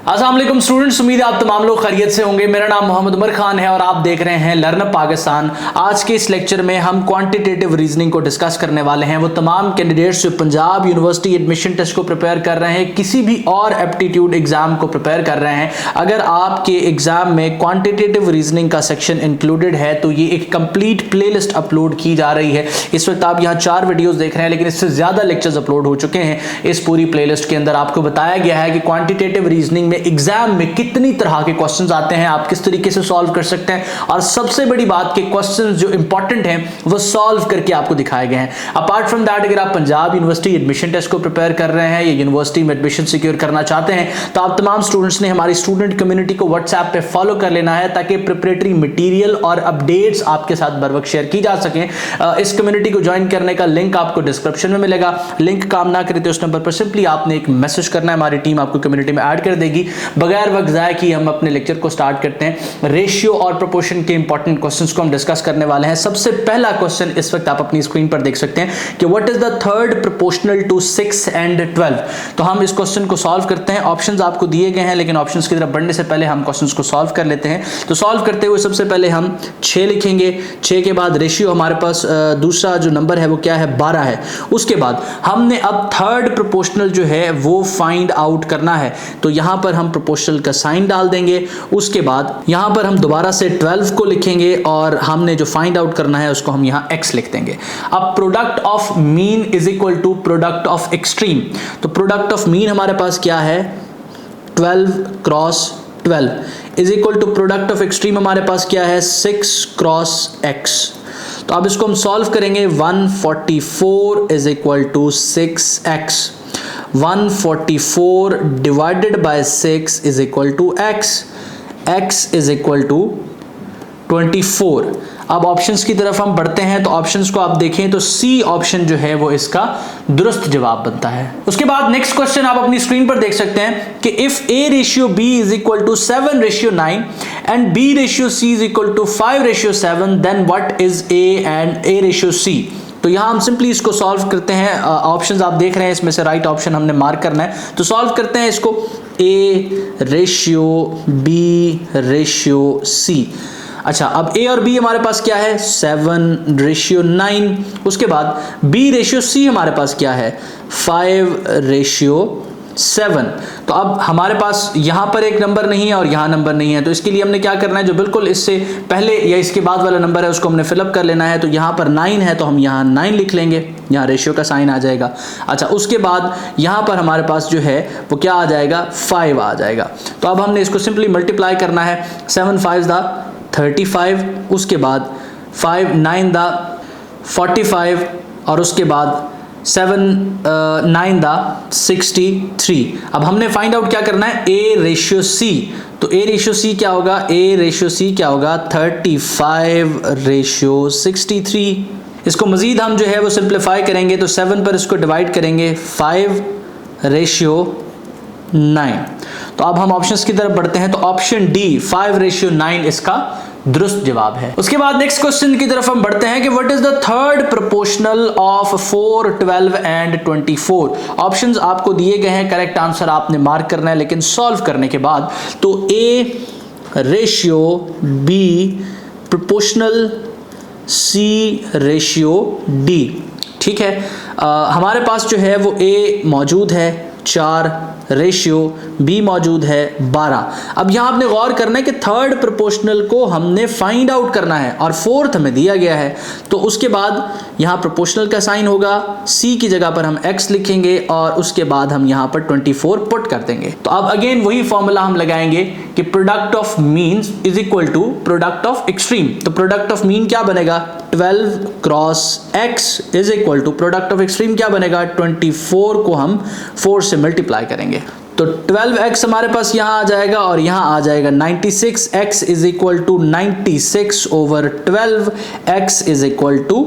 अस्सलाम वालेकुम स्टूडेंट्स, उम्मीद है आप तमाम लोग खैरियत से होंगे। मेरा नाम मोहम्मद उमर खान है और आप देख रहे हैं लर्न पाकिस्तान। आज के इस लेक्चर में हम क्वांटिटेटिव रीजनिंग को डिस्कस करने वाले हैं। वो तमाम कैंडिडेट्स जो पंजाब यूनिवर्सिटी एडमिशन टेस्ट को प्रिपेयर कर रहे हैं, किसी भी और एप्टीट्यूड एग्जाम को प्रिपेयर कर रहे हैं, अगर आपके एग्जाम में क्वांटिटेटिव रीजनिंग का सेक्शन इंक्लूडेड है तो ये एक कंप्लीट प्लेलिस्ट अपलोड की जा रही है। इस वक्त आप यहाँ 4 वीडियोस देख रहे हैं, लेकिन इससे ज्यादा लेक्चर्स अपलोड हो चुके हैं। इस पूरी प्लेलिस्ट के अंदर आपको बताया गया है कि क्वांटिटेटिव रीजनिंग में एग्जाम में कितनी तरह के क्वेश्चंस आते हैं, आप किस तरीके से सॉल्व कर सकते हैं, और सबसे बड़ी बात कि क्वेश्चंस जो इंपॉर्टेंट हैं वो सॉल्व करके आपको दिखाए गए हैं। अपार्ट फ्रॉम दैट, अगर आप पंजाब यूनिवर्सिटी एडमिशन टेस्ट को प्रिपेयर कर रहे हैं या यूनिवर्सिटी में एडमिशन सिक्योर करना चाहते हैं तो आप तमाम स्टूडेंट्स ने हमारी स्टूडेंट कम्युनिटी को व्हाट्सएप पे फॉलो कर लेना है ताकि प्रिपरेटरी मटेरियल और अपडेट्स आपके साथ बर वक्त शेयर की जा सकें। इस कम्युनिटी को ज्वाइन करने का लिंक आपको डिस्क्रिप्शन में मिलेगा। लिंक काम ना करे तो उस नंबर पर सिंपली आपने एक मैसेज करना है, हमारी टीम आपको कम्युनिटी में ऐड कर देगी। बगैर वक्त ज़ाया कि हम अपने लेक्चर को स्टार्ट करते हैं। रेशियो और प्रोपोर्शन के इंपॉर्टेंट क्वेश्चंस को हम डिस्कस करने वाले हैं। सबसे पहला क्वेश्चन इस वक्त आप अपनी स्क्रीन पर देख सकते हैं कि what is the third proportional to 6 and 12। तो हम इस क्वेश्चन को सॉल्व करते हैं। ऑप्शंस आपको दिए गए हैं, लेकिन ऑप्शंस की तरफ बढ़ने से पहले हम क्वेश्चंस को सॉल्व कर लेते हैं। तो सॉल्व करते हुए सबसे पहले हम 6 लिखेंगे। 6 के बाद रेशियो हमारे पास दूसरा जो नंबर है वो क्या है, 12 है। उसके बाद हमने अब थर्ड प्रोपोर्शनल जो है वो फाइंड आउट करना है, तो यहां पर हम प्रोपोर्शनल का साइन डाल देंगे। उसके बाद यहां पर हम दोबारा से 12 को लिखेंगे और हमने जो फाइंड आउट करना है उसको हम यहां x लिख देंगे। अब product of mean is equal to product of extreme. तो प्रोडक्ट ऑफ मीन हमारे पास क्या है, 12 cross 12 is equal to product of extreme हमारे पास क्या है, 6 क्रॉस x। तो अब इसको हम सॉल्व करेंगे। 144 is equal to 6x। 144 divided by 6 is equal to x। x is equal to 24। अब ऑप्शंस की तरफ हम बढ़ते हैं, तो ऑप्शंस को आप देखें तो सी ऑप्शन जो है वो इसका दुरुस्त जवाब बनता है। उसके बाद नेक्स्ट क्वेश्चन आप अपनी स्क्रीन पर देख सकते हैं कि if a ratio b is equal to 7 ratio 9 and b ratio c is equal to 5 ratio 7 then what is a and a ratio c। तो यहां हम सिंपली इसको सॉल्व करते हैं। ऑप्शंस आप देख रहे हैं, इसमें से राइट ऑप्शन हमने मार्क करना है। तो सॉल्व करते हैं इसको। a ratio b ratio c। अच्छा, अब a और b हमारे पास क्या है, 7 रेशियो 9। उसके बाद b रेशियो c हमारे पास क्या है, 5 रेशियो 7। तो अब हमारे पास यहां पर एक नंबर नहीं है और यहां नंबर नहीं है, तो इसके लिए हमने क्या करना है, जो बिल्कुल इससे पहले या इसके बाद वाला नंबर है उसको हमने फिलअप कर लेना है। तो यहां पर 9 है तो हम यहां 9 लिख लेंगे, यहां रेशियो का साइन आ जाएगा। अच्छा, उसके बाद यहां पर हमारे पास जो है वो क्या आ जाएगा, 5 आ जाएगा। तो अब हमने इसको सिंपली मल्टीप्लाई करना है। 7 5 दा 35, उसके बाद 5 9 दा 45, और उसके बाद 7 9 दा 63। अब हमने फाइंड आउट क्या करना है, a रेशियो c। तो a रेशियो c क्या होगा, a रेशियो c क्या होगा, 35 रेशियो 63। इसको मजीद हम जो है वो सिंप्लीफाई करेंगे, तो 7 पर इसको डिवाइड करेंगे, 5 रेशियो 9। तो अब हम ऑप्शंस की तरफ बढ़ते हैं, तो ऑप्शन डी 5 रेशियो 9 इसका दुरुस्त जवाब है। उसके बाद नेक्स्ट क्वेश्चन की तरफ हम बढ़ते हैं कि what is the third proportional of 4 12 and 24। Options आपको दिए गए हैं, करेक्ट आंसर आपने मार्क करना है, लेकिन सॉल्व करने के बाद तो a ratio b proportional c ratio d। ठीक है, हमारे पास जो है वो a मौजूद है 4 रेशियो b मौजूद है 12। अब यहां आपने गौर करना है कि थर्ड प्रोपोर्शनल को हमने फाइंड आउट करना है और फोर्थ हमें दिया गया है, तो उसके बाद यहां प्रोपोर्शनल का साइन होगा, c की जगह पर हम x लिखेंगे और उसके बाद हम यहां पर 24 पुट कर देंगे। तो अब अगेन वही फॉर्मूला हम लगाएंगे कि product of means is equal to product of extreme. तो प्रोडक्ट ऑफ मीन क्या बनेगा, 12 cross x is equal to product of extreme क्या बनेगा, 24 को हम 4 से मल्टीप्लाई करेंगे। तो 12x हमारे पास यहां आ जाएगा और यहां आ जाएगा 96x is equal to 96 over 12, x is equal to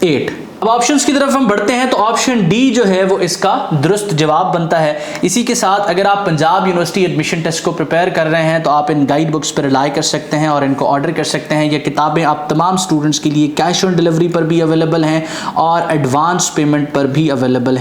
8। अब ऑप्शंस की तरफ हम बढ़ते हैं तो ऑप्शन डी जो है वो इसका दुरुस्त जवाब बनता है। इसी के साथ अगर आप पंजाब यूनिवर्सिटी एडमिशन टेस्ट को प्रिपेयर कर रहे हैं तो आप इन गाइड बुक्स पर रिलाई कर सकते हैं और इनको ऑर्डर कर सकते हैं। ये किताबें आप तमाम स्टूडेंट्स के लिए कैश ऑन डिलीवरी पर भी अवेलेबल हैं और एडवांस पेमेंट पर भी अवेलेबल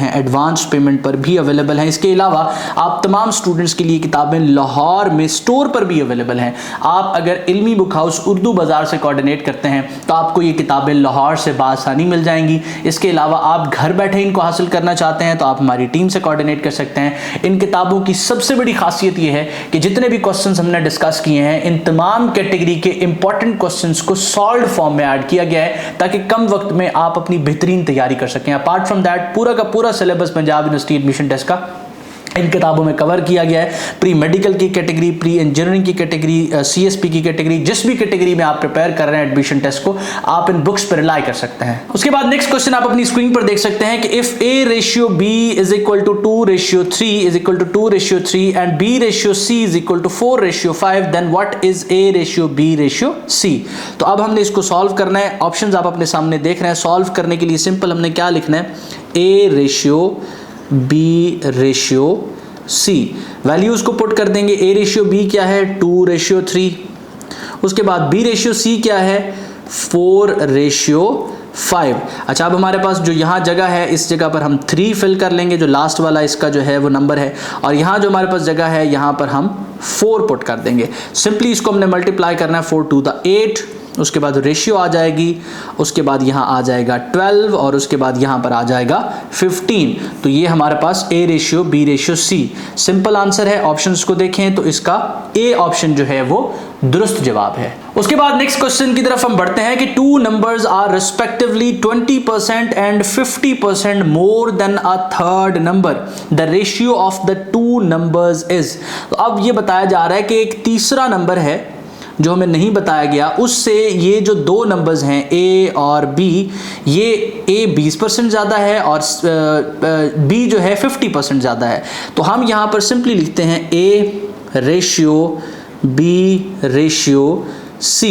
हैं, इसके अलावा आप तमाम स्टूडेंट्स के लिए किताबें लाहौर में स्टोर पर भी अवेलेबल हैं। आप अगर इल्मी बुक हाउस उर्दू बाजार से कोऑर्डिनेट करते हैं तो आपको ये किताबें लाहौर से बासानी मिल जाएंगी। इसके अलावा आप घर बैठे इनको हासिल करना चाहते हैं तो आप हमारी टीम से कोऑर्डिनेट कर सकते हैं। इन किताबों की सबसे बड़ी खासियत यह है कि जितने भी क्वेश्चंस हमने डिस्कस किए हैं इन तमाम कैटेगरी के इंपॉर्टेंट क्वेश्चंस को सॉल्व्ड फॉर्म में ऐड किया गया है ताकि कम वक्त में आप अपनी बेहतरीन तैयारी कर सकें। अपार्ट फ्रॉम दैट पूरा का पूरा syllabus Punjab University admission test का इन किताबों में कवर किया गया है। प्री मेडिकल की कैटेगरी, प्री इंजीनियरिंग की कैटेगरी, सीएसपी की कैटेगरी, जिस भी कैटेगरी में आप प्रिपेयर कर रहे हैं एडमिशन टेस्ट को, आप इन बुक्स पर रिलाई कर सकते हैं। उसके बाद नेक्स्ट क्वेश्चन आप अपनी स्क्रीन पर देख सकते हैं कि if A ratio B is equal to 2:3 is equal to 2:3 and B ratio C is equal to 4:5 then what is A ratio B ratio C। तो अब हमने इसको सॉल्व करना है। ऑप्शंस आप अपने सामने देख रहे हैं। सॉल्व करने के लिए सिंपल हमने क्या लिखना है, A ratio B ratio C, values को पुट कर देंगे। A रेशियो B क्या है 2:3, उसके बाद B रेशियो C क्या है 4:5। अच्छा, अब हमारे पास जो यहाँ जगह है इस जगह पर हम 3 फिल कर लेंगे, जो लास्ट वाला इसका जो है वो नंबर है, और यहाँ जो हमारे पास जगह है यहाँ पर हम 4 पुट कर देंगे। सिंपली इसको हमने मल्टीप्लाई करना है 4 to the 8, उसके बाद रेशियो आ जाएगी, उसके बाद यहाँ आ जाएगा 12 और उसके बाद यहाँ पर आ जाएगा 15। तो ये हमारे पास A ratio B ratio C simple answer है। ऑप्शंस को देखें तो इसका A ऑप्शन जो है वो दुरुस्त जवाब है। उसके बाद नेक्स्ट क्वेश्चन की तरफ हम बढ़ते हैं कि 2 numbers are respectively 20% and 50% more than a third number, the ratio of the 2 numbers is. तो अब ये बताया जा रहा है कि एक तीसरा नंबर है जो हमें नहीं बताया गया, उससे ये जो 2 नंबर्स हैं A और B, ये A 20% ज़्यादा है और B जो है 50% ज़्यादा है। तो हम यहाँ पर सिंपली लिखते हैं A ratio B ratio C।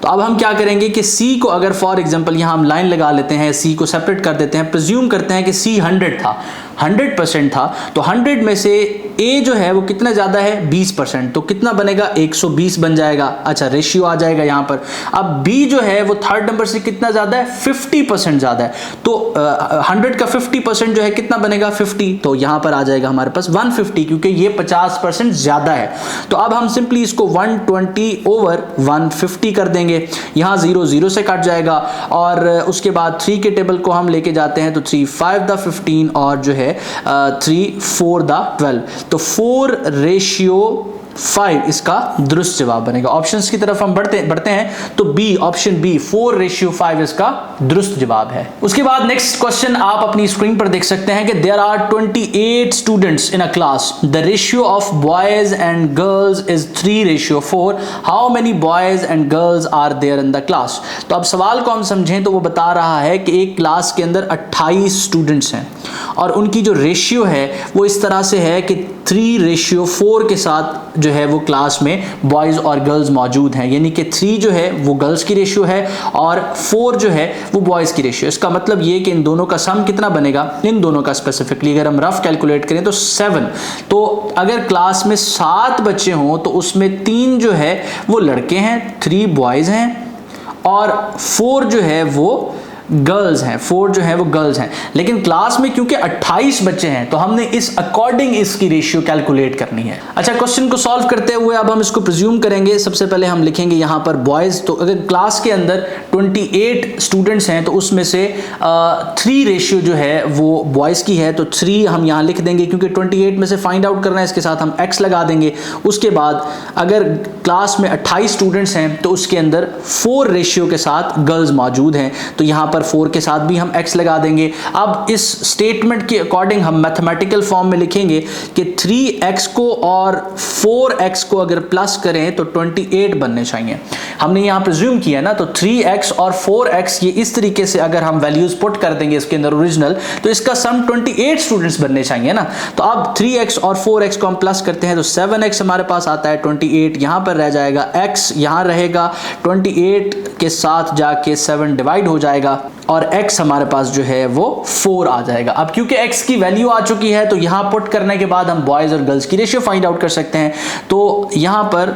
तो अब हम क्या करेंगे कि C को अगर फॉर एग्जांपल यहाँ हम लाइन लगा लेते हैं, C को सेपरेट कर देते हैं, प्रिज्यूम करते हैं कि C 100% था, तो 100 में से A जो है वो कितना ज़्यादा है 20%, तो कितना बनेगा 120 बन जाएगा। अच्छा, रेशियो आ जाएगा यहाँ पर। अब B जो है वो थर्ड नंबर से कितना ज़्यादा है 50% ज़्यादा है, तो 100 का 50% जो है कितना बनेगा 50, तो यहाँ पर आ जाएगा हमारे पास 150 क्योंकि ये 50% ज़्यादा है। तो अब हम सिंपली इसको 120/150 कर देंगे, यहाँ 0 0 से कट जाएगा और उसके बाद 3 के टेबल को हम लेके जाते हैं तो 3 5 द 15 और जो है 3 4 द 12, तो 4:5 इसका दुरुस्त जवाब बनेगा। ऑप्शंस की तरफ हम बढ़ते हैं तो B ऑप्शन B 4:5 इसका दुरुस्त जवाब है। उसके बाद नेक्स्ट क्वेश्चन आप अपनी स्क्रीन पर देख सकते हैं कि there are 28 students in a class, the ratio of boys and girls is 3:4, how many boys and girls are there in the class. तो अब सवाल को हम समझें तो वो बता रहा है कि एक क्लास के अंदर 28 स्टूडेंट्स हैं और उनकी जो रेशियो है वो इस तरह से है कि 3:4 के साथ जो है वो क्लास में बॉयज़ और गर्ल्स मौजूद हैं, यानी कि 3 जो है वो गर्ल्स की रेशियो है और 4 जो है वो बॉयज़ की रेशियो। इसका मतलब ये कि इन दोनों का सम कितना बनेगा, इन दोनों का स्पेसिफिकली अगर हम रफ कैलकुलेट करें तो 7। तो अगर क्लास में 7 बच्चे हों तो उसमें 3 जो है वो लड़के हैं, 3 बॉयज़ हैं और 4 जो है वो गर्ल्स हैं, 4 जो है वो गर्ल्स हैं। लेकिन क्लास में क्योंकि 28 बच्चे हैं तो हमने इस अकॉर्डिंग इसकी रेशियो कैलकुलेट करनी है। अच्छा, क्वेश्चन को सॉल्व करते हुए अब हम इसको प्रिज्यूम करेंगे। सबसे पहले हम लिखेंगे यहाँ पर बॉयज़, तो अगर क्लास के अंदर 28 स्टूडेंट्स हैं तो उसमें से 3 रेशियो जो है वो बॉयज़ की है, तो 3 हम यहाँ लिख देंगे क्योंकि 28 में से फाइंड आउट करना है, इसके साथ हम x लगा देंगे। उसके बाद अगर क्लास में 28 स्टूडेंट्स हैं तो उसके अंदर 4 रेशियो के साथ गर्ल्स मौजूद हैं, तो यहाँ 4 के साथ भी हम x लगा देंगे। अब इस स्टेटमेंट के अकॉर्डिंग हम मैथमेटिकल फॉर्म में लिखेंगे कि 3x को और 4x को अगर प्लस करें तो 28 बनने चाहिए। हमने यहाँ प्रिज्यूम किया ना, तो 3x और 4x ये इस तरीके से अगर हम वैल्यूज पुट कर देंगे इसके अंदर ओरिजिनल, तो इसका सम 28 स्टूडेंट्स बनने चाहिए ना। तो अब 3x और 4x को हम प्लस करते हैं तो 7x हमारे पास आता है, 28 यहाँ पर रह जाएगा, x यहाँ रहेगा, 28 के साथ जाके 7 डिवाइड हो जाएगा और x हमारे पास जो है वो 4 आ जाएगा। अब क्योंकि x की वैल्यू आ चुकी है तो यहां पुट करने के बाद हम बॉयज और गर्ल्स की रेशियो फाइंड आउट कर सकते हैं। तो यहां पर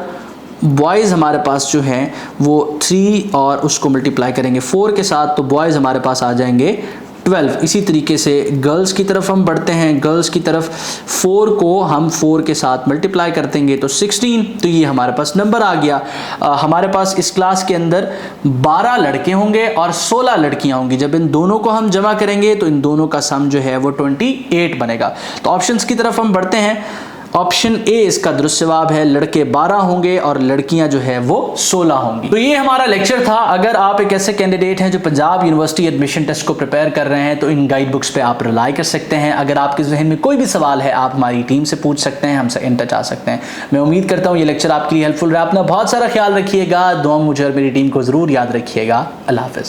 बॉयज़ हमारे पास जो हैं वो 3 और उसको मल्टीप्लाई करेंगे 4 के साथ, तो बॉयज़ हमारे पास आ जाएंगे 12। इसी तरीके से गर्ल्स की तरफ हम बढ़ते हैं, गर्ल्स की तरफ 4 को हम 4 के साथ मल्टीप्लाई कर देंगे तो 16, तो ये हमारे पास नंबर आ गया। हमारे पास इस क्लास के अंदर 12 लड़के होंगे और 16 लड़कियां होंगी। जब इन दोनों को हम जमा करेंगे तो इन दोनों का सम जो है वो 28 बनेगा। तो ऑप्शंस की तरफ हम बढ़ते हैं। ऑप्शन ए इसका दुरुस्त जवाब है, लड़के 12 होंगे और लड़कियां जो है वो 16 होंगी। तो ये हमारा लेक्चर था। अगर आप एक ऐसे कैंडिडेट हैं जो पंजाब यूनिवर्सिटी एडमिशन टेस्ट को प्रिपेयर कर रहे हैं तो इन गाइड बुक्स पे आप रिलाई कर सकते हैं। अगर आपके जहन में कोई भी सवाल है आप हमारी टीम से पूछ सकते हैं, हमसे इन टच आ सकते हैं। मैं उम्मीद करता हूँ ये लेक्चर आपके लिए हेल्पफुल रहा। अपना बहुत सारा ख्याल रखिएगा, दुआ मुझे और मेरी टीम को जरूर याद रखिएगा। अल्लाह हाफिज़।